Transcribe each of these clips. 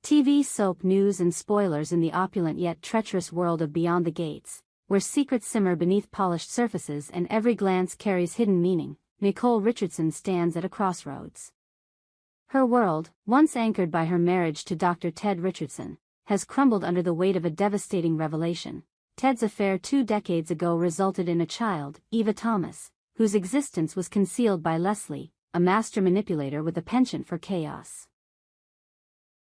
TV soap news and spoilers in the opulent yet treacherous world of Beyond the Gates, where secrets simmer beneath polished surfaces and every glance carries hidden meaning, Nicole Richardson stands at a crossroads. Her world, once anchored by her marriage to Dr. Ted Richardson, has crumbled under the weight of a devastating revelation. Ted's affair 2 decades ago resulted in a child, Eva Thomas, whose existence was concealed by Leslie, a master manipulator with a penchant for chaos.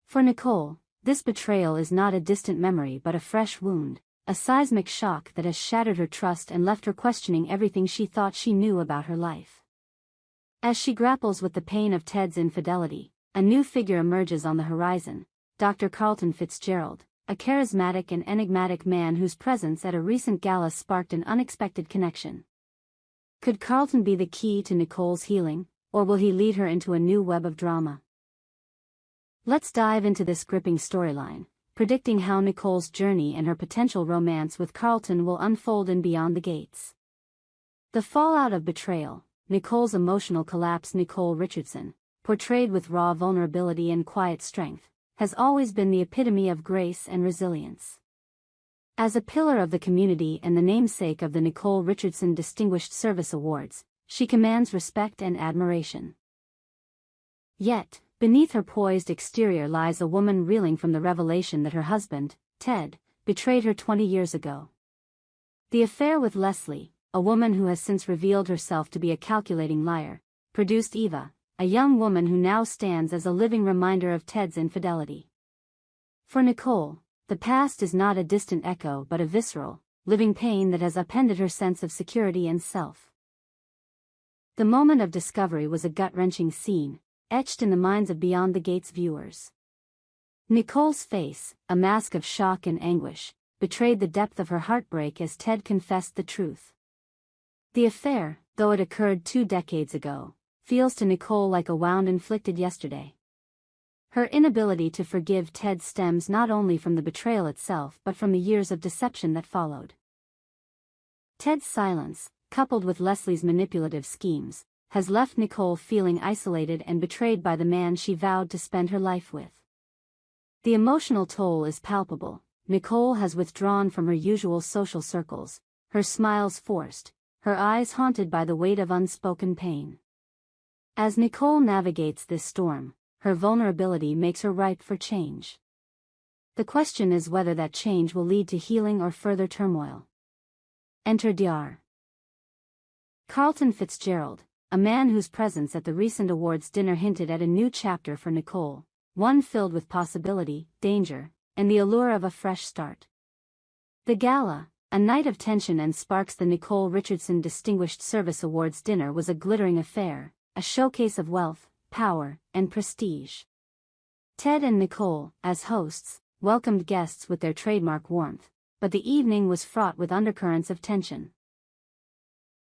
For Nicole, this betrayal is not a distant memory but a fresh wound, a seismic shock that has shattered her trust and left her questioning everything she thought she knew about her life. As she grapples with the pain of Ted's infidelity, a new figure emerges on the horizon, Dr. Carlton Fitzgerald, a charismatic and enigmatic man whose presence at a recent gala sparked an unexpected connection. Could Carlton be the key to Nicole's healing, or will he lead her into a new web of drama? Let's dive into this gripping storyline, predicting how Nicole's journey and her potential romance with Carlton will unfold in Beyond the Gates. The fallout of betrayal, Nicole's emotional collapse. Nicole Richardson, portrayed with raw vulnerability and quiet strength, has always been the epitome of grace and resilience. As a pillar of the community and the namesake of the Nicole Richardson Distinguished Service Awards, she commands respect and admiration. Yet, beneath her poised exterior lies a woman reeling from the revelation that her husband, Ted, betrayed her 20 years ago. The affair with Leslie, a woman who has since revealed herself to be a calculating liar, produced Eva, a young woman who now stands as a living reminder of Ted's infidelity. For Nicole, the past is not a distant echo but a visceral, living pain that has upended her sense of security and self. The moment of discovery was a gut-wrenching scene, etched in the minds of Beyond the Gates viewers. Nicole's face, a mask of shock and anguish, betrayed the depth of her heartbreak as Ted confessed the truth. The affair, though it occurred 2 decades ago, feels to Nicole like a wound inflicted yesterday. Her inability to forgive Ted stems not only from the betrayal itself but from the years of deception that followed. Ted's silence, coupled with Leslie's manipulative schemes, has left Nicole feeling isolated and betrayed by the man she vowed to spend her life with. The emotional toll is palpable. Nicole has withdrawn from her usual social circles, her smiles forced, her eyes haunted by the weight of unspoken pain. As Nicole navigates this storm, her vulnerability makes her ripe for change. The question is whether that change will lead to healing or further turmoil. Enter Dr. Carlton Fitzgerald, a man whose presence at the recent awards dinner hinted at a new chapter for Nicole, one filled with possibility, danger, and the allure of a fresh start. The gala, a night of tension and sparks. The Nicole Richardson Distinguished Service Awards dinner was a glittering affair, a showcase of wealth, power, and prestige. Ted and Nicole, as hosts, welcomed guests with their trademark warmth, but the evening was fraught with undercurrents of tension.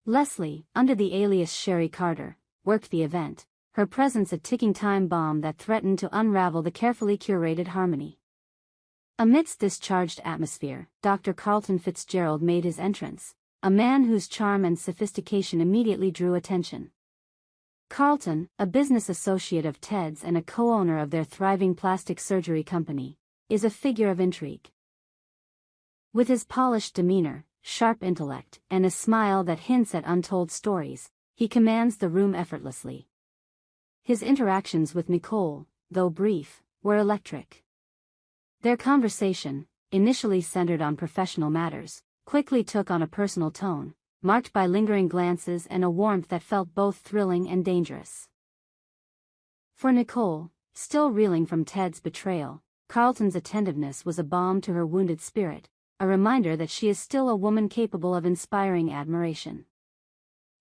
Leslie, under the alias Sherry Carter, worked the event, her presence a ticking time bomb that threatened to unravel the carefully curated harmony. Amidst this charged atmosphere, Dr. Carlton Fitzgerald made his entrance, a man whose charm and sophistication immediately drew attention. Carlton, a business associate of Ted's and a co-owner of their thriving plastic surgery company, is a figure of intrigue. With his polished demeanor, sharp intellect, and a smile that hints at untold stories, he commands the room effortlessly. His interactions with Nicole, though brief, were electric. Their conversation, initially centered on professional matters, quickly took on a personal tone, marked by lingering glances and a warmth that felt both thrilling and dangerous. For Nicole, still reeling from Ted's betrayal, Carlton's attentiveness was a balm to her wounded spirit, a reminder that she is still a woman capable of inspiring admiration.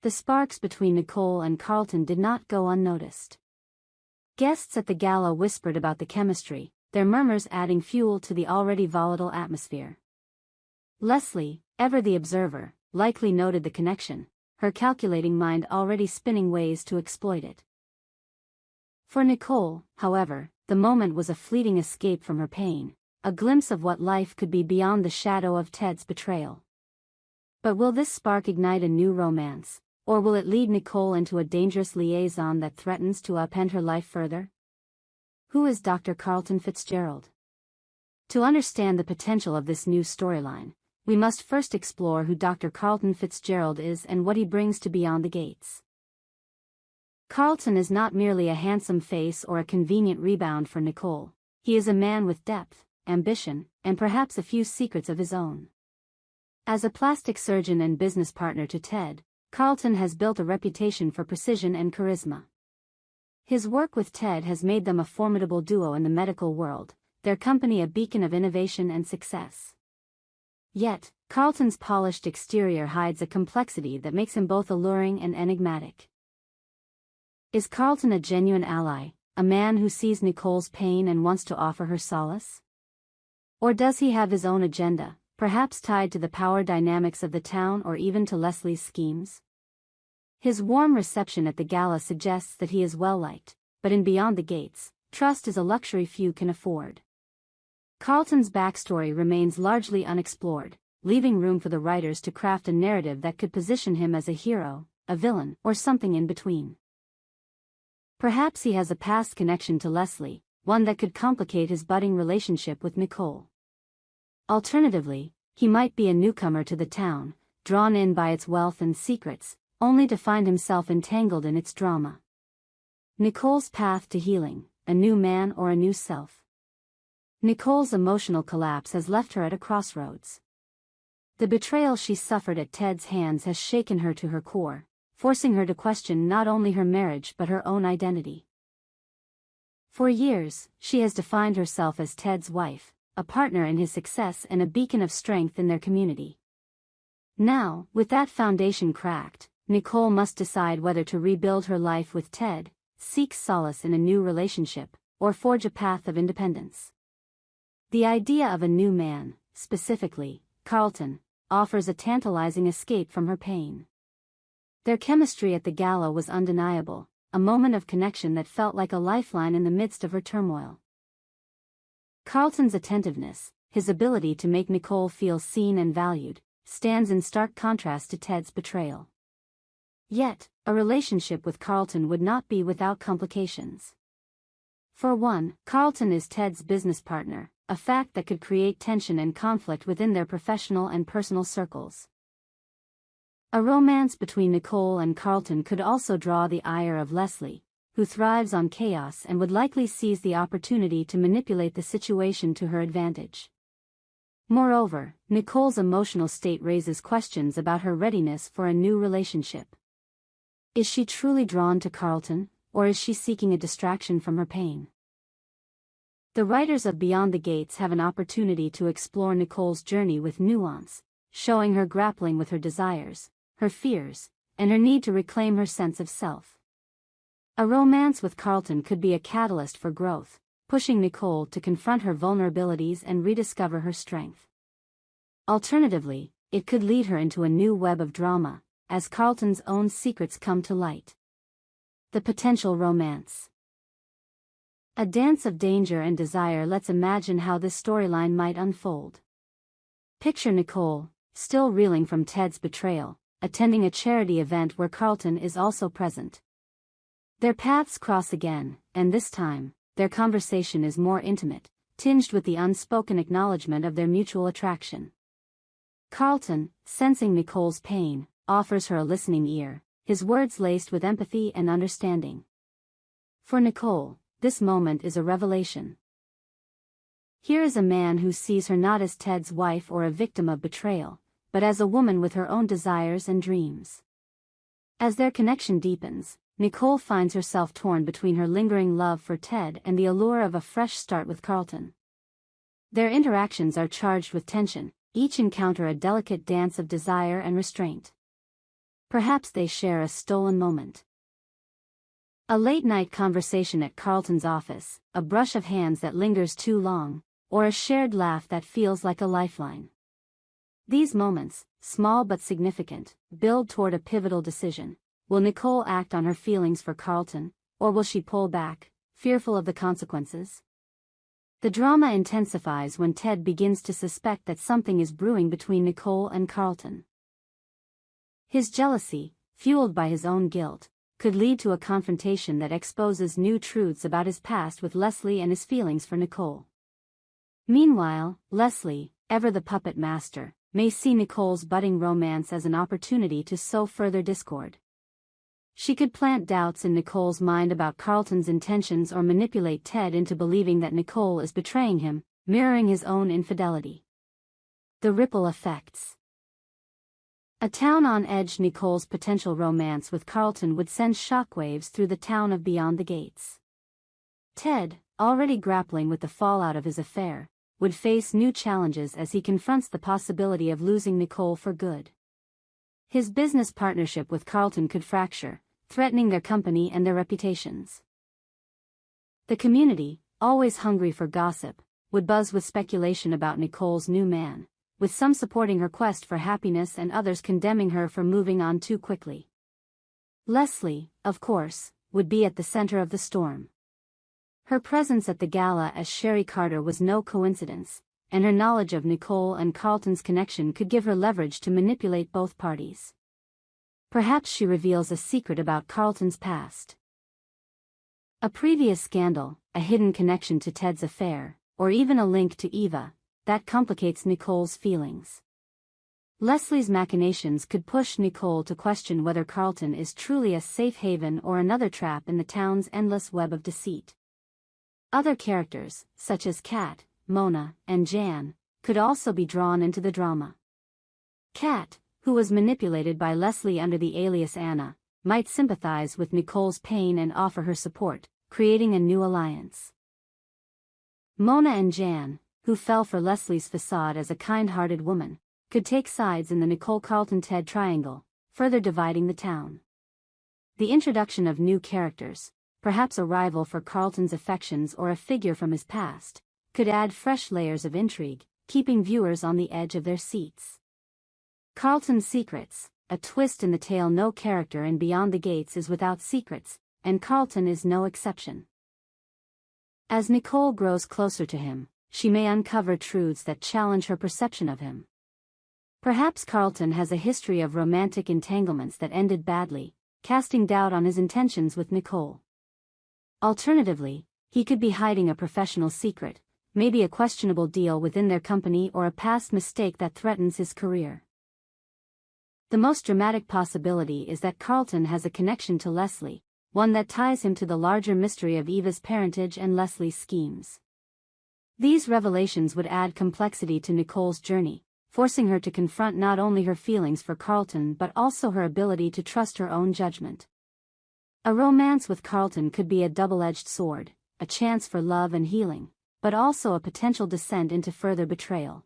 The sparks between Nicole and Carlton did not go unnoticed. Guests at the gala whispered about the chemistry, their murmurs adding fuel to the already volatile atmosphere. Leslie, ever the observer, likely noted the connection, her calculating mind already spinning ways to exploit it. For Nicole, however, the moment was a fleeting escape from her pain, a glimpse of what life could be beyond the shadow of Ted's betrayal. But will this spark ignite a new romance, or will it lead Nicole into a dangerous liaison that threatens to upend her life further? Who is Dr. Carlton Fitzgerald? To understand the potential of this new storyline, we must first explore who Dr. Carlton Fitzgerald is and what he brings to Beyond the Gates. Carlton is not merely a handsome face or a convenient rebound for Nicole. He is a man with depth, ambition, and perhaps a few secrets of his own. As a plastic surgeon and business partner to Ted, Carlton has built a reputation for precision and charisma. His work with Ted has made them a formidable duo in the medical world, their company a beacon of innovation and success. Yet, Carlton's polished exterior hides a complexity that makes him both alluring and enigmatic. Is Carlton a genuine ally, a man who sees Nicole's pain and wants to offer her solace? Or does he have his own agenda, perhaps tied to the power dynamics of the town or even to Leslie's schemes? His warm reception at the gala suggests that he is well-liked, but in Beyond the Gates, trust is a luxury few can afford. Carlton's backstory remains largely unexplored, leaving room for the writers to craft a narrative that could position him as a hero, a villain, or something in between. Perhaps he has a past connection to Leslie, one that could complicate his budding relationship with Nicole. Alternatively, he might be a newcomer to the town, drawn in by its wealth and secrets, only to find himself entangled in its drama. Nicole's path to healing, a new man or a new self. Nicole's emotional collapse has left her at a crossroads. The betrayal she suffered at Ted's hands has shaken her to her core, forcing her to question not only her marriage but her own identity. For years, she has defined herself as Ted's wife, a partner in his success and a beacon of strength in their community. Now, with that foundation cracked, Nicole must decide whether to rebuild her life with Ted, seek solace in a new relationship, or forge a path of independence. The idea of a new man, specifically, Carlton, offers a tantalizing escape from her pain. Their chemistry at the gala was undeniable, a moment of connection that felt like a lifeline in the midst of her turmoil. Carlton's attentiveness, his ability to make Nicole feel seen and valued, stands in stark contrast to Ted's betrayal. Yet, a relationship with Carlton would not be without complications. For one, Carlton is Ted's business partner, a fact that could create tension and conflict within their professional and personal circles. A romance between Nicole and Carlton could also draw the ire of Leslie, who thrives on chaos and would likely seize the opportunity to manipulate the situation to her advantage. Moreover, Nicole's emotional state raises questions about her readiness for a new relationship. Is she truly drawn to Carlton, or is she seeking a distraction from her pain? The writers of Beyond the Gates have an opportunity to explore Nicole's journey with nuance, showing her grappling with her desires, her fears, and her need to reclaim her sense of self. A romance with Carlton could be a catalyst for growth, pushing Nicole to confront her vulnerabilities and rediscover her strength. Alternatively, it could lead her into a new web of drama, as Carlton's own secrets come to light. The potential romance. A dance of danger and desire. Let's imagine how this storyline might unfold. Picture Nicole, still reeling from Ted's betrayal, attending a charity event where Carlton is also present. Their paths cross again, and this time, their conversation is more intimate, tinged with the unspoken acknowledgement of their mutual attraction. Carlton, sensing Nicole's pain, offers her a listening ear, his words laced with empathy and understanding. For Nicole, this moment is a revelation. Here is a man who sees her not as Ted's wife or a victim of betrayal, but as a woman with her own desires and dreams. As their connection deepens, Nicole finds herself torn between her lingering love for Ted and the allure of a fresh start with Carlton. Their interactions are charged with tension, each encounter a delicate dance of desire and restraint. Perhaps they share a stolen moment. A late-night conversation at Carlton's office, a brush of hands that lingers too long, or a shared laugh that feels like a lifeline. These moments, small but significant, build toward a pivotal decision. Will Nicole act on her feelings for Carlton, or will she pull back, fearful of the consequences? The drama intensifies when Ted begins to suspect that something is brewing between Nicole and Carlton. His jealousy, fueled by his own guilt, could lead to a confrontation that exposes new truths about his past with Leslie and his feelings for Nicole. Meanwhile, Leslie, ever the puppet master, may see Nicole's budding romance as an opportunity to sow further discord. She could plant doubts in Nicole's mind about Carlton's intentions or manipulate Ted into believing that Nicole is betraying him, mirroring his own infidelity. The ripple effects. A town on edge. Nicole's potential romance with Carlton would send shockwaves through the town of Beyond the Gates. Ted, already grappling with the fallout of his affair, would face new challenges as he confronts the possibility of losing Nicole for good. His business partnership with Carlton could fracture, threatening their company and their reputations. The community, always hungry for gossip, would buzz with speculation about Nicole's new man, with some supporting her quest for happiness and others condemning her for moving on too quickly. Leslie, of course, would be at the center of the storm. Her presence at the gala as Sherry Carter was no coincidence, and her knowledge of Nicole and Carlton's connection could give her leverage to manipulate both parties. Perhaps she reveals a secret about Carlton's past. A previous scandal, a hidden connection to Ted's affair, or even a link to Eva, that complicates Nicole's feelings. Leslie's machinations could push Nicole to question whether Carlton is truly a safe haven or another trap in the town's endless web of deceit. Other characters, such as Kat, Mona, and Jan, could also be drawn into the drama. Kat, who was manipulated by Leslie under the alias Anna, might sympathize with Nicole's pain and offer her support, creating a new alliance. Mona and Jan, who fell for Leslie's facade as a kind-hearted woman, could take sides in the Nicole-Carlton-Ted triangle, further dividing the town. The introduction of new characters, perhaps a rival for Carlton's affections or a figure from his past, could add fresh layers of intrigue, keeping viewers on the edge of their seats. Carlton's secrets, a twist in the tale. No character in Beyond the Gates is without secrets, and Carlton is no exception. As Nicole grows closer to him, she may uncover truths that challenge her perception of him. Perhaps Carlton has a history of romantic entanglements that ended badly, casting doubt on his intentions with Nicole. Alternatively, he could be hiding a professional secret, maybe a questionable deal within their company or a past mistake that threatens his career. The most dramatic possibility is that Carlton has a connection to Leslie, one that ties him to the larger mystery of Eva's parentage and Leslie's schemes. These revelations would add complexity to Nicole's journey, forcing her to confront not only her feelings for Carlton but also her ability to trust her own judgment. A romance with Carlton could be a double-edged sword, a chance for love and healing, but also a potential descent into further betrayal.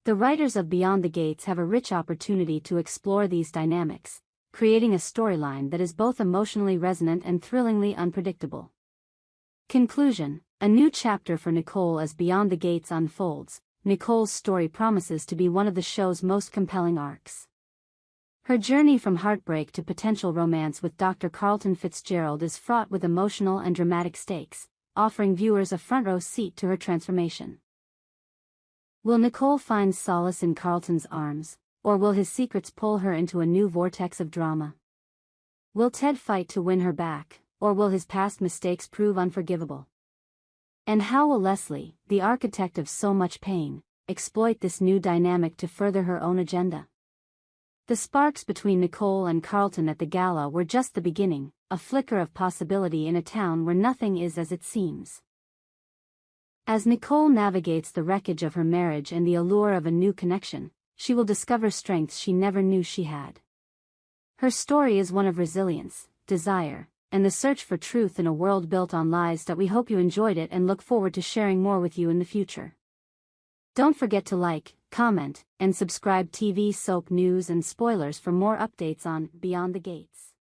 The writers of Beyond the Gates have a rich opportunity to explore these dynamics, creating a storyline that is both emotionally resonant and thrillingly unpredictable. Conclusion: a new chapter for Nicole as Beyond the Gates unfolds. Nicole's story promises to be one of the show's most compelling arcs. Her journey from heartbreak to potential romance with Dr. Carlton Fitzgerald is fraught with emotional and dramatic stakes, offering viewers a front-row seat to her transformation. Will Nicole find solace in Carlton's arms, or will his secrets pull her into a new vortex of drama? Will Ted fight to win her back, or will his past mistakes prove unforgivable? And how will Leslie, the architect of so much pain, exploit this new dynamic to further her own agenda? The sparks between Nicole and Carlton at the gala were just the beginning, a flicker of possibility in a town where nothing is as it seems. As Nicole navigates the wreckage of her marriage and the allure of a new connection, she will discover strengths she never knew she had. Her story is one of resilience, desire, and the search for truth in a world built on lies. We hope you enjoyed it and look forward to sharing more with you in the future. Don't forget to like, comment, and subscribe. TV soap news and spoilers for more updates on Beyond the Gates.